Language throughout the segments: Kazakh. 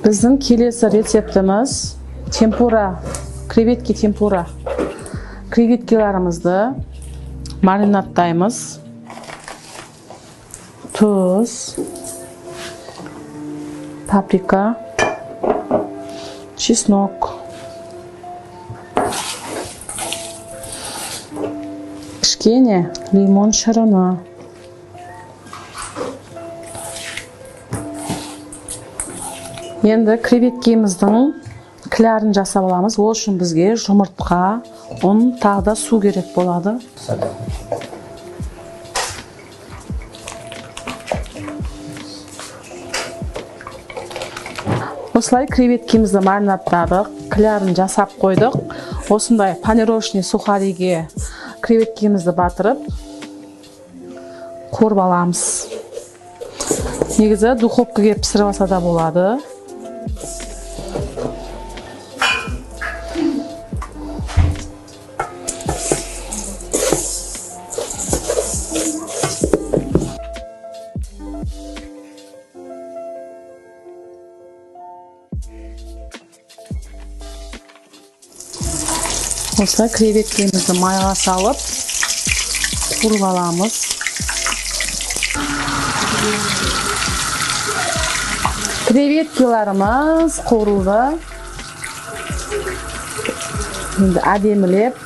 Біздің келесі рецептіміз темпура, креветки темпура. Креветкелерімізді маринадтаймыз. Тұз, паприка, чеснок, кішкене лимон шырыны, енді креветкеміздің кіләрін жасап аламыз. Ол үшін бізге жұмыртқа, ұн, тағы да су керек болады. Осылай креветкемізді маринадтадық, кіләрін жасап қойдық. Осындай панировочный сухариге креветкемізді батырып қорып аламыз. Негізі духовкаға пісіріп алса да болады. Осылай креветкемізді майға салып қуырып аламыз. Креветкелеріміз қуырылды. Енді әдемілеп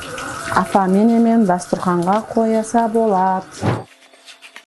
апамен дастұрханға қояса болады.